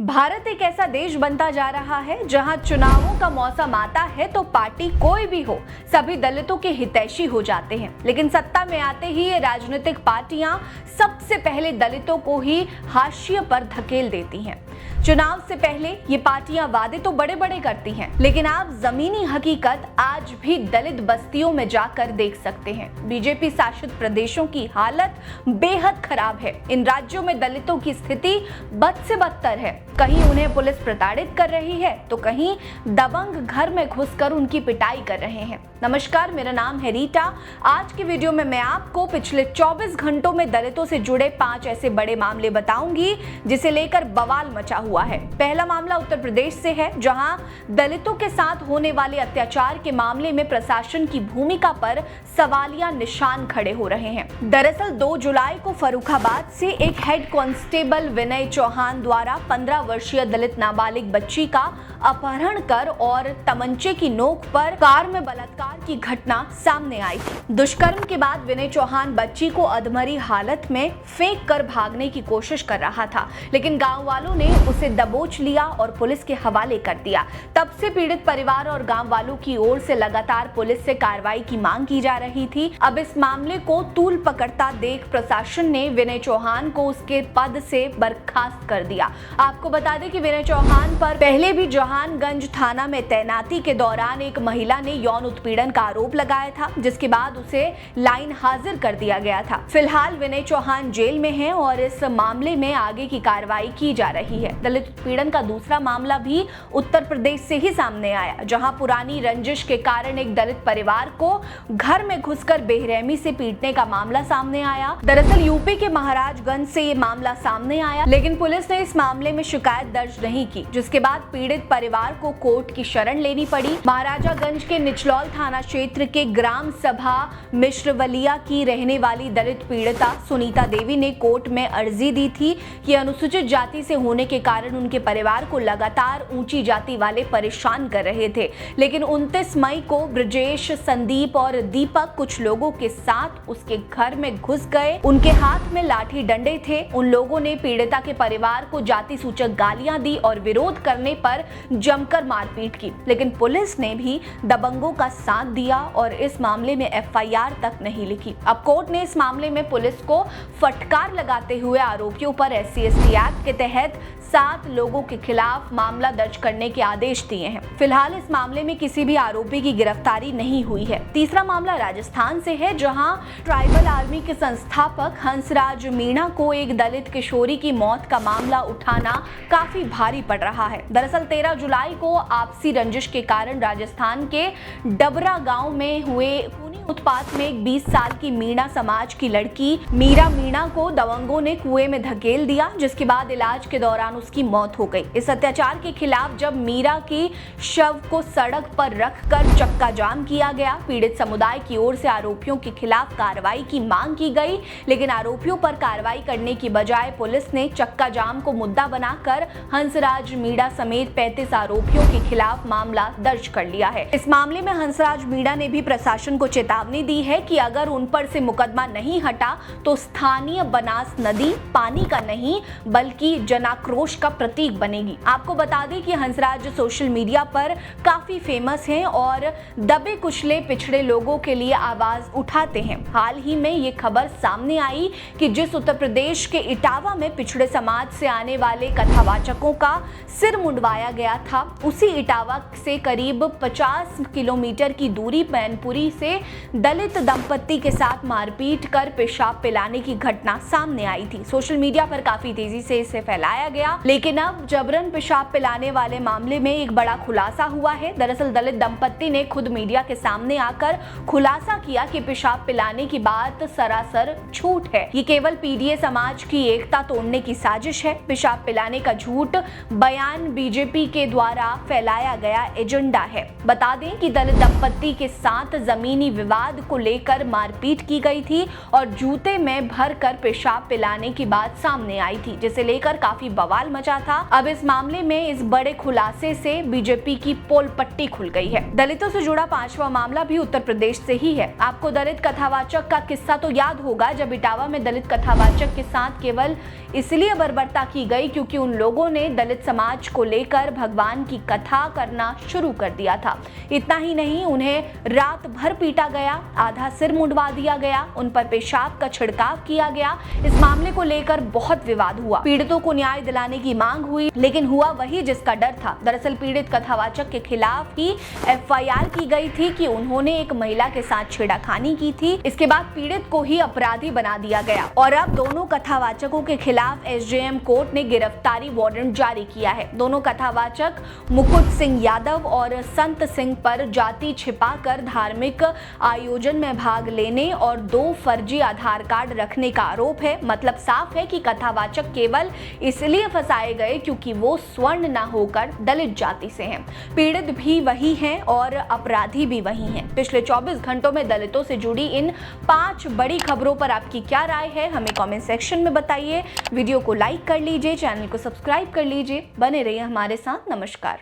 भारत एक ऐसा देश बनता जा रहा है जहां चुनावों का मौसम आता है तो पार्टी कोई भी हो, सभी दलितों के हितैषी हो जाते हैं। लेकिन सत्ता में आते ही ये राजनीतिक पार्टियां सबसे पहले दलितों को ही हाशिए पर धकेल देती हैं। चुनाव से पहले ये पार्टियां वादे तो बड़े बड़े करती हैं, लेकिन आप जमीनी हकीकत आज भी दलित बस्तियों में जाकर देख सकते हैं। बीजेपी शासित प्रदेशों की हालत बेहद खराब है। इन राज्यों में दलितों की स्थिति बद से बदतर है। कहीं उन्हें पुलिस प्रताड़ित कर रही है तो कहीं दबंग घर में घुसकर उनकी पिटाई कर रहे हैं। नमस्कार, मेरा नाम है रीटा। आज की वीडियो में मैं आपको पिछले 24 घंटों में दलितों से जुड़े 5 ऐसे बड़े मामले बताऊंगी जिसे लेकर बवाल मचा हुआ है। पहला मामला उत्तर प्रदेश से है, जहां दलितों के साथ होने वाले अत्याचार के मामले में प्रशासन की भूमिका पर सवालिया निशान खड़े हो रहे हैं। दरअसल 2 जुलाई को फर्रुखाबाद से एक हेड कांस्टेबल विनय चौहान द्वारा 15 वर्षीय दलित नाबालिग बच्ची का अपहरण कर और तमंचे की नोक पर कार में बलात्कार की घटना सामने आई थी। दुष्कर्म के बाद विनय चौहान बच्ची को अधमरी हालत में फेंक कर भागने की कोशिश कर रहा था, लेकिन गांव वालों ने उसे दबोच लिया और पुलिस के हवाले कर दिया। तब से पीड़ित परिवार और गांव वालों की ओर से लगातार पुलिस से कार्रवाई की मांग की जा रही थी। अब इस मामले को तूल पकड़ता देख प्रशासन ने विनय चौहान को उसके पद से बर्खास्त कर दिया। आपको बता दें कि विनय चौहान पर पहले भी जहानगंज थाना में तैनाती के दौरान एक महिला ने यौन उत्पीड़न का आरोप लगाया था, जिसके बाद उसे लाइन हाजिर कर दिया गया था। फिलहाल विनय चौहान जेल में है और इस मामले में आगे की कार्रवाई की जा रही है। दलित उत्पीड़न का दूसरा मामला भी उत्तर प्रदेश से ही सामने आया, जहां पुरानी रंजिश के कारण एक दलित परिवार को घर में घुसकर बेरहमी से पीटने का मामला सामने आया। दरअसल यूपी के महाराजगंज से ये मामला सामने आया, लेकिन पुलिस ने इस मामले में शिकायत दर्ज नहीं की, जिसके बाद पीड़ित परिवार को कोर्ट की शरण लेनी पड़ी। महाराजागंज के निचलौल थाना क्षेत्र के ग्राम सभा मिश्रवलिया की रहने वाली दलित पीड़िता सुनीता देवी ने कोर्ट में अर्जी दी थी कि अनुसूचित जाति से होने के कारण उनके परिवार को लगातार ऊंची जाति वाले परेशान कर रहे थे। लेकिन 29 मई को ब्रजेश, संदीप और दीपक कुछ लोगों के साथ उसके घर में घुस गए। उनके हाथ में लाठी डंडे थे। उन लोगों ने पीड़िता के परिवार को जाति सूचक गालियां दी और विरोध करने पर जमकर मारपीट की, लेकिन पुलिस ने भी दबंगों का साथ दिया और इस मामले में एफआईआर तक नहीं लिखी। अब कोर्ट ने इस मामले में पुलिस को फटकार लगाते हुए आरोपियों पर SC/ST एक्ट के तहत 7 लोगों के खिलाफ मामला दर्ज करने के आदेश दिए हैं। फिलहाल इस मामले में किसी भी आरोपी की गिरफ्तारी नहीं हुई है। तीसरा मामला राजस्थान से है, जहां ट्राइबल आर्मी के संस्थापक हंसराज मीणा को एक दलित किशोरी की मौत का मामला उठाना काफी भारी पड़ रहा है। दरअसल 13 जुलाई को आपसी रंजिश के कारण राजस्थान के डबरा गांव में हुए खूनी उत्पात में एक 20 साल की मीणा समाज की लड़की मीरा मीणा को दबंगों ने कुएं में धकेल दिया, जिसके बाद इलाज के दौरान उसकी मौत हो गई। इस अत्याचार के खिलाफ जब मीरा की शव को सड़क पर रखकर चक्का जाम किया गया, पीड़ित समुदाय की ओर से आरोपियों के खिलाफ कार्रवाई की मांग की गई, लेकिन आरोपियों पर कार्रवाई करने की बजाय पुलिस ने चक्का जाम को मुद्दा बनाकर हंसराज मीणा समेत 35 आरोपियों के खिलाफ मामला दर्ज कर लिया है। इस मामले में हंसराज मीणा ने भी प्रशासन को चेतावनी दी है कि अगर उन पर से मुकदमा नहीं हटा तो स्थानीय बनास नदी पानी का नहीं बल्कि जनाक्रोश का प्रतीक बनेगी। आपको बता दें कि हंसराज सोशल मीडिया पर काफी फेमस हैं और दबे कुचले पिछड़े लोगों के लिए आवाज उठाते हैं। हाल ही में ये खबर सामने आई कि जिस उत्तर प्रदेश के इटावा में पिछड़े समाज से आने वाले कथावाचकों का सिर मुंडवाया गया था, उसी इटावा से करीब 50 किलोमीटर की दूरी मैनपुरी से दलित दंपत्ति के साथ मारपीट कर पेशाब पिलाने की घटना सामने आई थी। सोशल मीडिया पर काफी तेजी से इसे फैलाया गया, लेकिन अब जबरन पेशाब पिलाने वाले मामले में एक बड़ा खुलासा हुआ है। दरअसल दलित दंपत्ति ने खुद मीडिया के सामने आकर खुलासा किया कि पेशाब पिलाने की बात सरासर झूठ है। ये केवल पीडीए समाज की एकता तोड़ने की साजिश है। पेशाब पिलाने का झूठ बयान बीजेपी के द्वारा फैलाया गया एजेंडा है। बता दें कि दलित दंपत्ति के साथ जमीनी विवाद को लेकर मारपीट की गई थी और जूते में भरकर पेशाब पिलाने की बात सामने आई थी, जिसे लेकर काफी बवाल मचा बचा था। अब इस मामले में इस बड़े खुलासे से बीजेपी की पोल पट्टी खुल गई है। दलितों से जुड़ा 5वां मामला भी उत्तर प्रदेश से ही है। आपको दलित कथावाचक का किस्सा तो याद होगा, जब इटावा में दलित कथावाचक के साथ केवल इसलिए बर्बरता की गई क्योंकि उन लोगों ने दलित समाज को लेकर भगवान की कथा करना शुरू कर दिया था। इतना ही नहीं, उन्हें रात भर पीटा गया, आधा सिर मुंडवा दिया गया, उन पर पेशाब का छिड़काव किया गया। इस मामले को लेकर बहुत विवाद हुआ। पीड़ितों को न्याय दिलाने की मांग हुई, लेकिन हुआ वही जिसका डर था। दरअसल पीड़ित कथावाचक के खिलाफ ही FIR की गई थी कि उन्होंने एक महिला के साथ छेड़खानी की थी। इसके बाद पीड़ित को ही अपराधी बना दिया गया और अब दोनों कथावाचकों के खिलाफ SJM कोर्ट ने गिरफ्तारी वारंट जारी किया है। दोनों कथावाचक मुकुट सिंह यादव और संत सिंह पर जाति छिपाकर धार्मिक आयोजन में भाग लेने और 2 फर्जी आधार कार्ड रखने का आरोप है। मतलब साफ है कि कथावाचक केवल इसलिए फंसाए गए क्योंकि वो स्वर्ण न होकर दलित जाति से हैं। पीड़ित भी वही हैं और अपराधी भी वही हैं। पिछले 24 घंटों में दलितों से जुड़ी इन 5 बड़ी खबरों पर आपकी क्या राय है, हमें कमेंट सेक्शन में बताइए। वीडियो को लाइक कर लीजिए, चैनल को सब्सक्राइब कर लीजिए। बने रहिए हमारे साथ। नमस्कार।